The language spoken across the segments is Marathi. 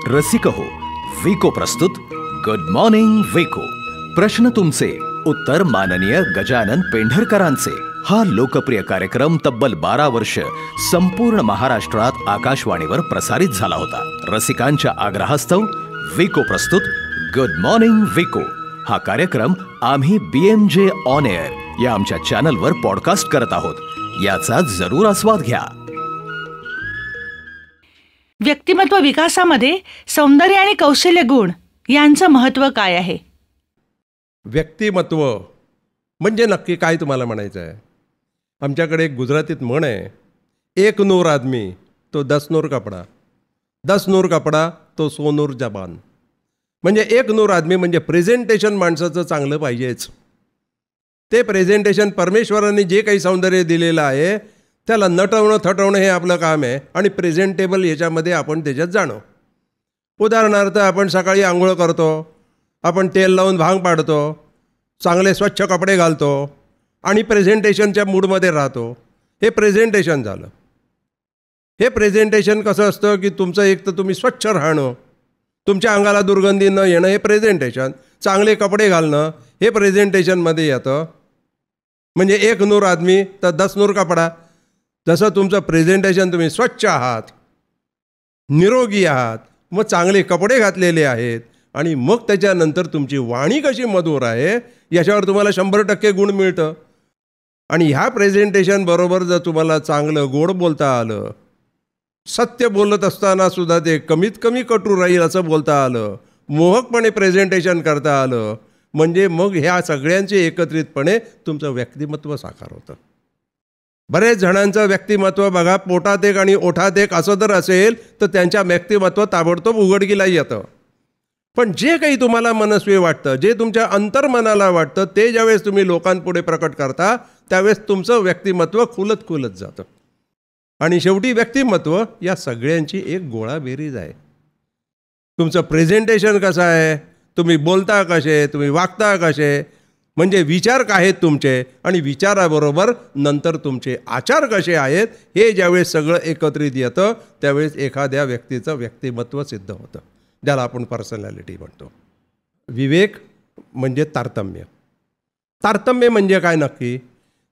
रसिक हो, विको प्रस्तुत गुड मॉर्निंग विको. प्रश्न तुमचे, उत्तर माननीय गजानन पेंढरकरांचे. हा लोकप्रिय कार्यक्रम तब्बल 12 वर्ष संपूर्ण महाराष्ट्रात आकाशवाणीवर प्रसारित झाला होता. रसिकांच्या आग्रहास्तव विको प्रस्तुत गुड मॉर्निंग विको हा कार्यक्रम आम्ही BMJ ऑन एअर या आमच्या चॅनलवर पॉडकास्ट करत आहोत. याचा जरूर आस्वाद घ्या. व्यक्तिमत्व विकासामध्ये सौंदर्य आणि कौशल्य गुण यांचं महत्त्व काय आहे? व्यक्तिमत्व म्हणजे नक्की काय तुम्हाला म्हणायचं आहे? आमच्याकडे एक गुजरातीत म्हण आहे, एक नूर आदमी तो 10 नूर कपडा, 10 नूर कपडा तो 100 नूर जबान. म्हणजे एक नूर आदमी म्हणजे प्रेझेंटेशन माणसाचं चांगलं पाहिजेच. ते प्रेझेंटेशन परमेश्वरांनी जे काही सौंदर्य दिलेलं आहे त्याला नटवणं थटवणं हे आपलं काम आहे आणि प्रेझेंटेबल याच्यामध्ये आपण त्याच्यात जाणं. उदाहरणार्थ आपण सकाळी आंघोळ करतो, आपण तेल लावून भांग पाडतो, चांगले स्वच्छ कपडे घालतो आणि प्रेझेंटेशनच्या मूडमध्ये राहतो. हे प्रेझेंटेशन झालं. हे प्रेझेंटेशन कसं असतं की तुमचं एक तर तुम्ही स्वच्छ राहणं, तुमच्या अंगाला दुर्गंधी न येणं हे प्रेझेंटेशन, चांगले कपडे घालणं हे प्रेझेंटेशनमध्ये येतं. म्हणजे एक नूर आदमी तर 10 नूर कपडा. जसं तुमचं प्रेझेंटेशन तुम्ही स्वच्छ आहात, निरोगी आहात, मग चांगले कपडे घातलेले आहेत आणि मग त्याच्यानंतर तुमची वाणी कशी मधुर आहे याच्यावर तुम्हाला 100% गुण मिळतं. आणि ह्या प्रेझेंटेशन बरोबर जर तुम्हाला चांगलं गोड बोलता आलं, सत्य बोलत असताना सुद्धा ते कमीत कमी कटू राहील असं बोलता आलं, मोहकपणे प्रेझेंटेशन करता आलं, म्हणजे मग ह्या सगळ्यांचे एकत्रितपणे तुमचं व्यक्तिमत्व साकार होतं. बरेच जणांचं व्यक्तिमत्व बघा, पोटात एक आणि ओठात एक असं जर असेल तर त्यांच्या व्यक्तिमत्व ताबडतोब उघडकीला येतं. पण जे काही तुम्हाला मनस्वी वाटतं, जे तुमच्या अंतर्मनाला वाटतं, ते ज्यावेळेस तुम्ही लोकांपुढे प्रकट करता त्यावेळेस तुमचं व्यक्तिमत्व खुलत खुलत जातं. आणि शेवटी व्यक्तिमत्व या सगळ्यांची एक गोळाबेरीज आहे. तुमचं प्रेझेंटेशन कसं आहे, तुम्ही बोलता कसे, तुम्ही वागता कसे, म्हणजे विचार काय आहेत तुमचे आणि विचाराबरोबर नंतर तुमचे आचार कसे आहेत, हे ज्यावेळेस सगळं एकत्रित येतं त्यावेळेस एखाद्या व्यक्तीचं व्यक्तिमत्व सिद्ध होतं, ज्याला आपण पर्सनॅलिटी म्हणतो. विवेक म्हणजे तारतम्य. तारतम्य म्हणजे काय नक्की?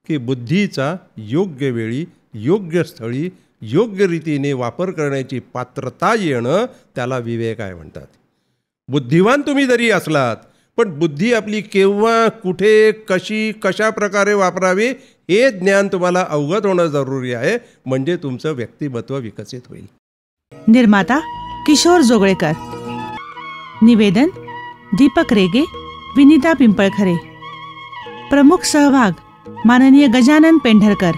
की बुद्धीचा योग्य वेळी, योग्य स्थळी, योग्य रीतीने वापर करण्याची पात्रता येणं त्याला विवेक आहे म्हणतात. बुद्धिवान तुम्ही जरी असलात पण बुद्धी आपली केव्हा, कुठे, कशी, कशा प्रकारे वापरावी हे ज्ञान तुम्हाला अवगत होणं जरुरी आहे, म्हणजे तुमचं व्यक्तिमत्व विकसित होईल. निर्माता किशोर जोगळेकर, निवेदन दीपक रेगे, विनीता पिंपळखरे. प्रमुख सहभाग माननीय गजानन पेंढरकर.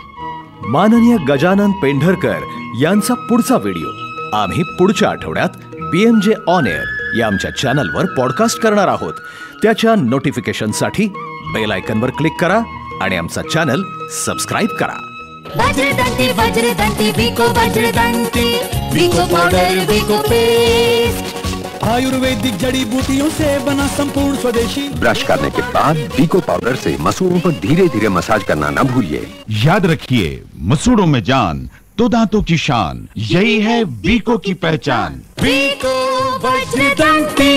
माननीय गजानन पेंढरकर यांचा पुढचा व्हिडिओ आम्ही पुढच्या आठवड्यात BMJ ऑन एअर या आमच्या चॅनलवर पॉडकास्ट करणार आहोत. त्याच्या नोटिफिकेशनसाठी बेल आयकॉनवर क्लिक करा आणि आमचा चॅनल सबस्क्राईब करा. वज्रदंती वज्रदंती विको वज्रदंती, विको पाउडर, विको पेस्ट, आयुर्वेदिक जड़ी बूटियों से बना संपूर्ण स्वदेशी. ब्रश करने के बाद वीको पाउडर से मसूड़ों पर धीरे धीरे मसाज करना न भूलिए. याद रखिए, मसूड़ों में जान तो दांतों की शान, यही है वीको की पहचान. विको वज्रदंती.